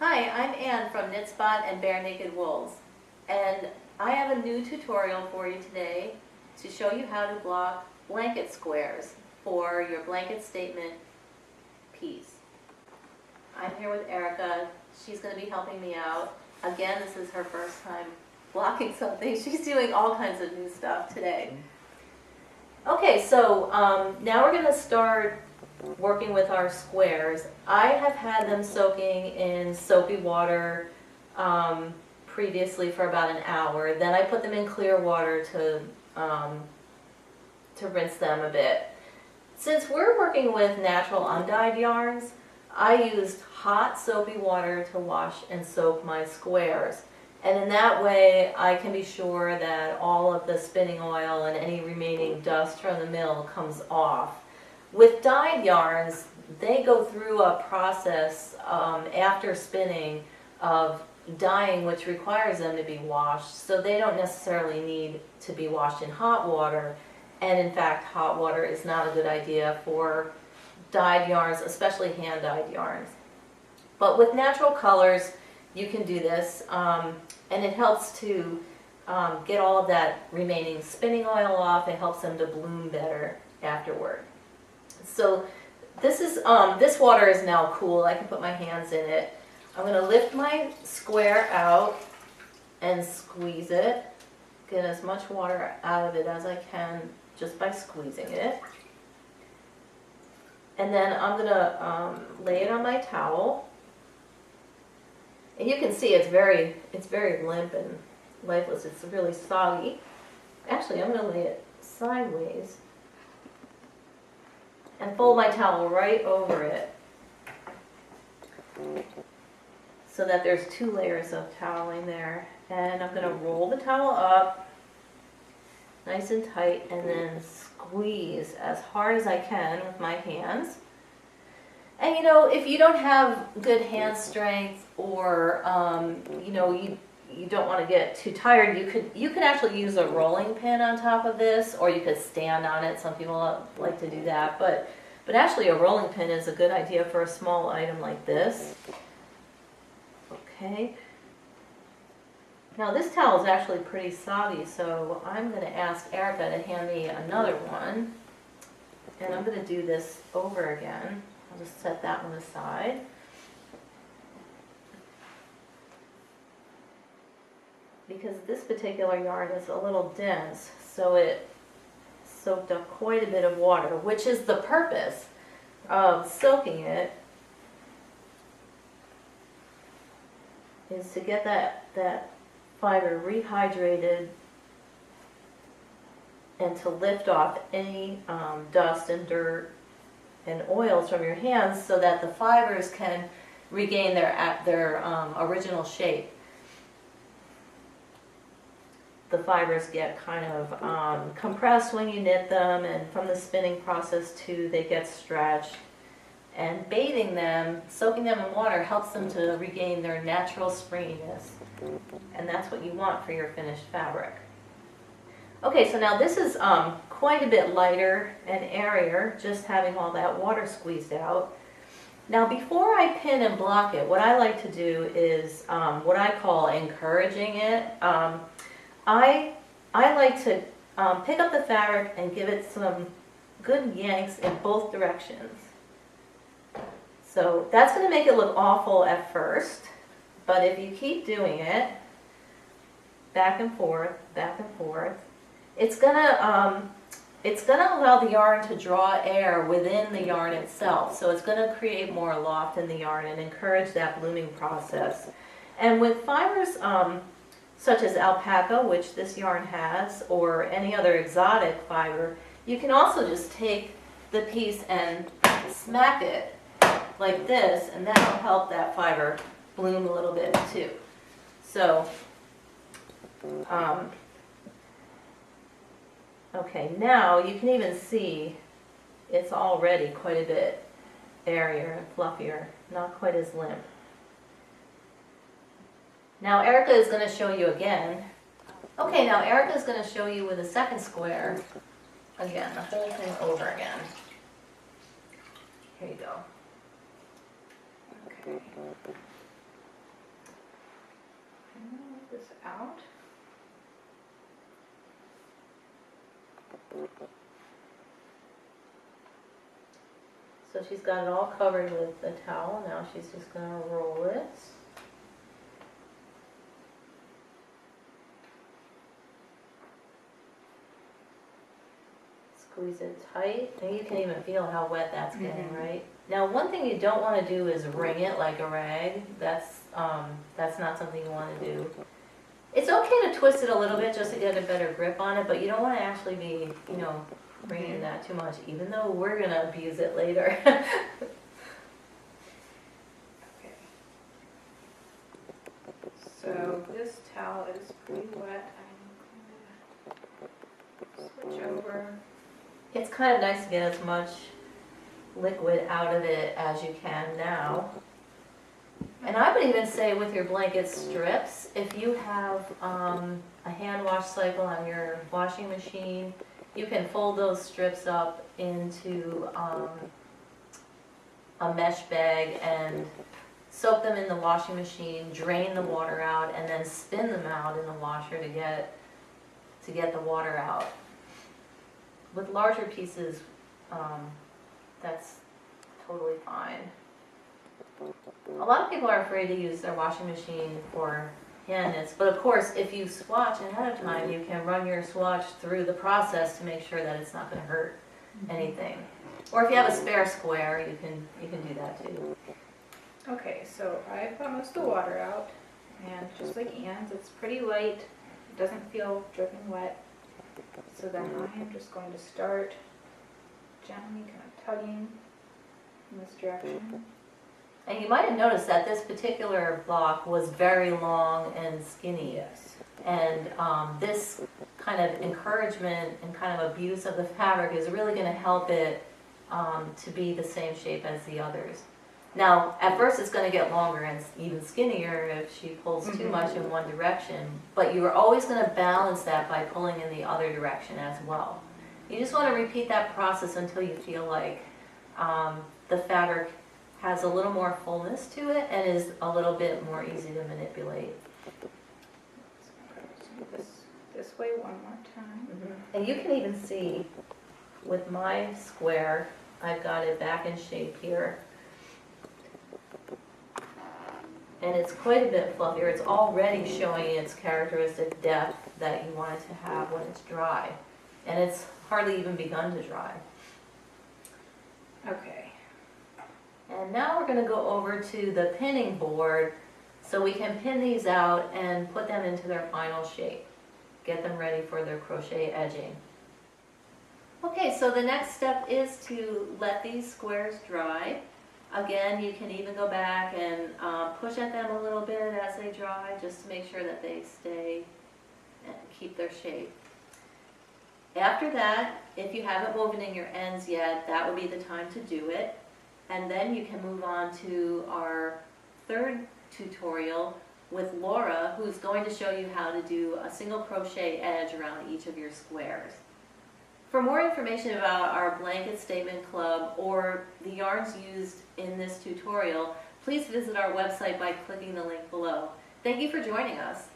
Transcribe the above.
Hi, I'm Ann from KnitSpot and Bare Naked Wools, and I have a new tutorial for you today to show you how to block blanket squares for your blanket statement piece. I'm here with Erica. She's going to be helping me out. Again, this is her first time blocking something. She's doing all kinds of new stuff today. Okay, so now we're going to start working with our squares. I have had them soaking in soapy water previously for about an hour. Then I put them in clear water to rinse them a bit. Since we're working with natural undyed yarns, I used hot soapy water to wash and soak my squares. And in that way, I can be sure that all of the spinning oil and any remaining dust from the mill comes off. With dyed yarns, they go through a process after spinning of dyeing, which requires them to be washed, so they don't necessarily need to be washed in hot water. And in fact, hot water is not a good idea for dyed yarns, especially hand-dyed yarns. But with natural colors, you can do this, and it helps to get all of that remaining spinning oil off. It helps them to bloom better afterward. So this water is now cool. I can put my hands in it. I'm going to lift my square out and squeeze it. Get as much water out of it as I can just by squeezing it. And then I'm going to lay it on my towel. And you can see it's very limp and lifeless. It's really soggy. Actually, I'm going to lay it sideways and fold my towel right over it so that there's two layers of toweling there. And I'm going to roll the towel up nice and tight and then squeeze as hard as I can with my hands. And you know, if you don't have good hand strength, or you know, you don't want to get too tired, you could actually use a rolling pin on top of this, or you could stand on it. Some people like to do that, but actually a rolling pin is a good idea for a small item like this. Okay. Now this towel is actually pretty soggy, so I'm going to ask Erica to hand me another one, and I'm going to do this over again. I'll just set that one aside. Because this particular yarn is a little dense, so it soaked up quite a bit of water, which is the purpose of soaking it, is to get that fiber rehydrated and to lift off any dust and dirt and oils from your hands so that the fibers can regain their original shape. The fibers get kind of compressed when you knit them, and from the spinning process too, they get stretched. And bathing them, soaking them in water, helps them to regain their natural springiness. And that's what you want for your finished fabric. Okay, so now this is quite a bit lighter and airier, just having all that water squeezed out. Now before I pin and block it, what I like to do is what I call encouraging it. I like to pick up the fabric and give it some good yanks in both directions. So that's going to make it look awful at first, but if you keep doing it, back and forth, it's going to allow the yarn to draw air within the yarn itself. So it's going to create more loft in the yarn and encourage that blooming process. And with fibers such as alpaca, which this yarn has, or any other exotic fiber, you can also just take the piece and smack it like this, and that will help that fiber bloom a little bit too. So, okay, now you can even see it's already quite a bit airier and fluffier, not quite as limp. Now Erica is going to show you again. Okay, now Erica is going to show you with a second square, again, the whole thing over again. Here you go. Okay. this out. So she's got it all covered with the towel. Now she's just going to roll it. Squeeze it tight, and you can even feel how wet that's getting, right? Now, one thing you don't want to do is wring it like a rag. That's not something you want to do. It's okay to twist it a little bit just to get a better grip on it, but you don't want to actually be, wringing that too much, even though we're going to abuse it later. Okay. So this towel is pretty wet. I'm going to switch over. It's kind of nice to get as much liquid out of it as you can now. And I would even say with your blanket strips, if you have a hand wash cycle on your washing machine, you can fold those strips up into a mesh bag and soak them in the washing machine, drain the water out, and then spin them out in the washer to get the water out. With larger pieces, that's totally fine. A lot of people are afraid to use their washing machine for hand knits, but of course, if you swatch ahead of time, you can run your swatch through the process to make sure that it's not going to hurt anything. Or if you have a spare square, you can do that too. Okay, so I've got most of the water out, and just like Anne's, it's pretty light. It doesn't feel dripping wet. So then I am just going to start gently kind of tugging in this direction. And you might have noticed that this particular block was very long and skinny. Yes. And this kind of encouragement and kind of abuse of the fabric is really going to help it to be the same shape as the others. Now, at first it's going to get longer and even skinnier if she pulls too much in one direction, but you're always going to balance that by pulling in the other direction as well. You just want to repeat that process until you feel like the fabric has a little more fullness to it and is a little bit more easy to manipulate. Let's do this way one more time. And you can even see with my square, I've got it back in shape here. And it's quite a bit fluffier. It's already showing its characteristic depth that you want it to have when it's dry. And it's hardly even begun to dry. Okay. And now we're going to go over to the pinning board so we can pin these out and put them into their final shape. Get them ready for their crochet edging. Okay, so the next step is to let these squares dry. Again, you can even go back and push at them a little bit as they dry just to make sure that they stay and keep their shape. After that, if you haven't woven in your ends yet, that would be the time to do it. And then you can move on to our third tutorial with Laura, who's going to show you how to do a single crochet edge around each of your squares. For more information about our Blanket Statement Club or the yarns used in this tutorial, please visit our website by clicking the link below. Thank you for joining us.